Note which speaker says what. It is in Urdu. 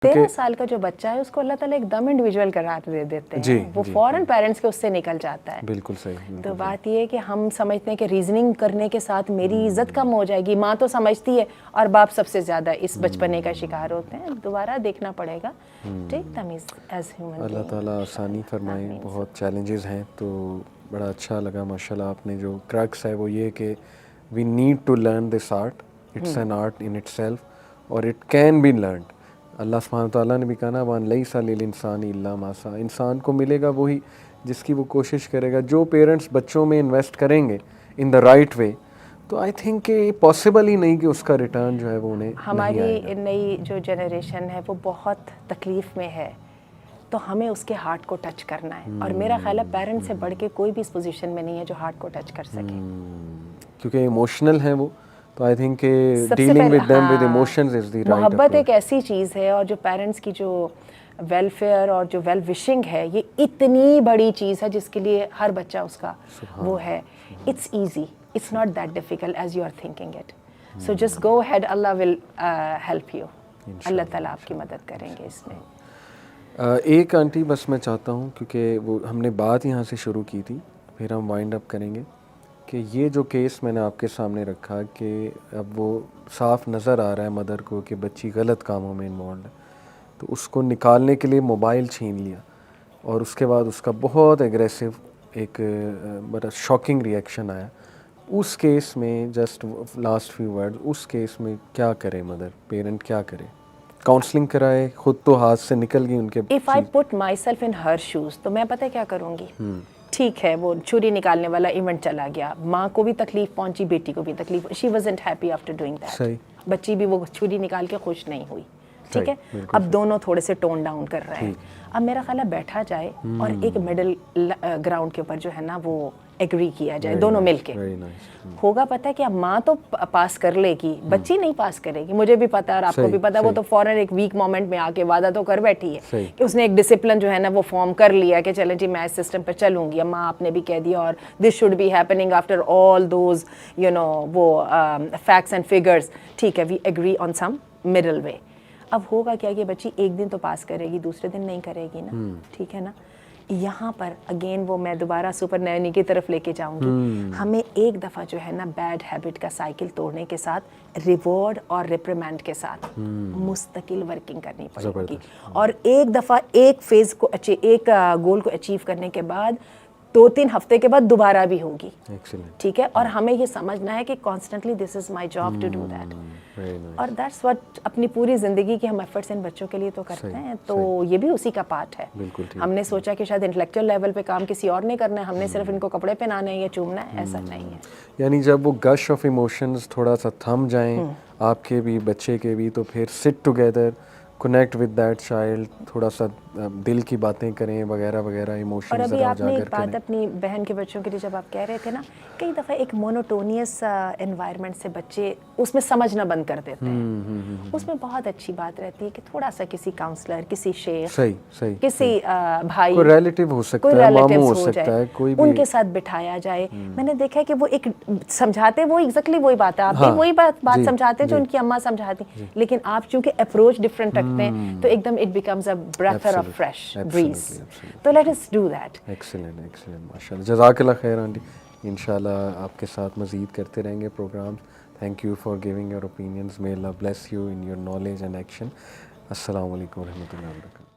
Speaker 1: 13 سال کا جو بچہ ہے اس کو اللہ تعالیٰ ایک دم انڈیویجول قرار دے دیتے ہیں, وہ فوراً پیرنٹس کے اس سے نکل جاتا ہے.
Speaker 2: بالکل صحیح.
Speaker 1: تو بات یہ ہے کہ ہم سمجھتے ہیں کہ ریزننگ کرنے کے ساتھ میری عزت کم ہو جائے گی, ماں تو سمجھتی ہے اور باپ سب سے زیادہ اس بچپنے کا شکار ہوتے ہیں. دوبارہ دیکھنا پڑے گا. ٹیک تمیز ایز ہیومن.
Speaker 2: اللہ تعالیٰ آسانی فرمائے. بہت چیلنجز ہیں, تو بڑا اچھا لگا ماشاء اللہ. آپ نے جو کرکس ہے وہ یہ کہ we need to learn this art, it's an art in itself, اور اٹ کین بی لرنڈ. اللہ سبحانہ تعالیٰ نے بھی کہا نا وَأَن لَيْسَ لِلْإِنسَانِ إِلَّا مَا سَعَى, انسان کو ملے گا وہی جس کی وہ کوشش کرے گا. جو پیرنٹس بچوں میں انویسٹ کریں گے ان دا رائٹ وے, تو آئی تھنک کہ پاسبل ہی نہیں کہ اس کا ریٹرن جو ہے وہ انہیں
Speaker 1: ہماری نئی جو جنریشن ہے وہ بہت تکلیف میں ہے, تو ہمیں اس کے ہارٹ کو ٹچ کرنا ہے. اور میرا خیال ہے پیرنٹ سے بڑھ کے کوئی بھی اس پوزیشن میں نہیں ہے جو ہارٹ کو ٹچ کر سکے,
Speaker 2: کیونکہ ایموشنل ہیں وہ. تو آئی تھنک کہ dealing with them with emotions is the right.
Speaker 1: محبت ایک ایسی چیز ہے, اور جو پیرنٹس کی جو ویلفیئر اور جو ویل وشنگ ہے یہ اتنی بڑی چیز ہے جس کے لیے ہر بچہ اس کا وہ ہے. It's easy, it's not that difficult as you are thinking it. So just go ahead, Allah will help you. اللہ تعالیٰ آپ کی مدد کریں گے اس میں.
Speaker 2: ایک آنٹی بس میں چاہتا ہوں, کیونکہ وہ ہم نے بات یہاں سے شروع کی تھی, پھر ہم وائنڈ اپ کریں گے, کہ یہ جو کیس میں نے آپ کے سامنے رکھا کہ اب وہ صاف نظر آ رہا ہے مدر کو کہ بچی غلط کاموں میں انوالوڈ ہے, تو اس کو نکالنے کے لیے موبائل چھین لیا, اور اس کے بعد اس کا بہت ایگریسو ایک بڑا شاکنگ ری ایکشن آیا. اس کیس میں جسٹ لاسٹ فیو ورڈ, اس کیس میں کیا کرے مدر, پیرنٹ کیا کرے؟ کاؤنسلنگ کرائے, خود تو ہاتھ سے نکل گئی ان کے.
Speaker 1: If I put myself in her shoes, تو میں پتہ کیا کروں گی. ٹھیک ہے وہ چھری نکالنے والا ایونٹ چلا گیا, ماں کو بھی تکلیف پہنچی, بیٹی کو بھی تکلیف. She wasn't happy after doing that. بچی بھی وہ چھری نکال کے خوش نہیں ہوئی. ٹھیک ہے, اب دونوں تھوڑے سے ٹون ڈاؤن کر رہے ہیں. اب میرا خیال ہے بیٹھا جائے اور ایک مڈل گراؤنڈ کے اوپر جو ہے نا وہ ایگری کیا جائے, دونوں مل کے. ہوگا پتہ ہے کہ اب ماں تو پاس کر لے گی, بچی نہیں پاس کرے گی. مجھے بھی پتا ہے اور آپ کو بھی پتا ہے, وہ تو فوراً ایک ویک مومنٹ میں آ کے وعدہ تو کر بیٹھی ہے کہ اس نے ایک ڈسپلن جو ہے نا وہ فارم کر لیا کہ چلیں جی میں اس سسٹم پہ چلوں گی. اب ماں آپ نے بھی کہہ دیا, اور this should be happening after all those وہ فیکٹس اینڈ فگرس. ٹھیک ہے, we agree on some middle way. اب ہوگا کیا کہ بچی ایک دن تو پاس کرے گی, دوسرے دن نہیں کرے گی نا. ٹھیک ہے نا. یہاں پر اگین وہ میں دوبارہ سپر نینی کی طرف لے کے جاؤں گی. ہمیں ایک دفعہ جو ہے نا بیڈ ہیبٹ کا سائیکل توڑنے کے ساتھ ریوارڈ اور ریپریمینڈ کے ساتھ مستقل ورکنگ کرنی پڑے گی. اور ایک دفعہ ایک فیز کو ایک گول کو اچیو کرنے کے بعد 2-3 ہفتے کے بعد دوبارہ بھی ہوگی. ٹھیک ہے, اور ہمیں یہ سمجھنا ہے کہ constantly this is my job to do that. اور دیٹس واٹ اپنی پوری زندگی کے ہم ایفرٹس ان بچوں کے لیے تو کرتے ہیں, تو یہ بھی اسی کا پارٹ ہے. ہم نے سوچا کہ شاید انٹلیکچوئل لیول پہ کام کسی اور نے کرنا ہے, ہم نے صرف ان کو کپڑے پہنانے ہیں یا چومنا ہے, ایسا نہیں ہے.
Speaker 2: یعنی جب وہ گش آف ایموشنز تھوڑا سا تھم جائیں آپ کے بھی بچے کے بھی, تو پھر sit together, connect with that child, تھوڑا سا دل کی باتیں کریں وغیرہ وغیرہ, ایموشنز.
Speaker 1: اور ابھی آپ نے ایک بات اپنی بہن کے بچوں کے لیے جب آپ کہہ رہے تھے نا, کئی دفعہ ایک مونوٹونیس انوائرمنٹ سے بچے اس میں سمجھنا بند کر دیتے ہیں. اس میں بہت اچھی بات رہتی ہے کہ تھوڑا سا کسی کاؤنسلر, کسی شیخ, کسی بھائی,
Speaker 2: کوئی ریلیٹیو ہو سکتا ہے, ماموں ہو سکتا ہے, کوئی بھی,
Speaker 1: ان کے ساتھ بٹھایا جائے. میں نے دیکھا کہ وہ ایک سمجھاتے وہ ایگزیکٹلی وہی بات ہے, آپ بھی وہی بات سمجھاتے جو ان کی اماں سمجھاتی, لیکن آپ چونکہ اپروچ ڈفرینٹ رکھتے ہیں تو ایک دم it becomes a breath of fresh breeze. تو let us do that.
Speaker 2: Excellent excellent, ماشاءاللہ, جزاک اللہ خیر آنٹی. انشاءاللہ آپ کے ساتھ مزید کرتے رہیں گے programme. Thank you for giving your opinions. May Allah bless you in your knowledge and action. السلام علیکم و رحمۃ اللہ وبرکاتہ.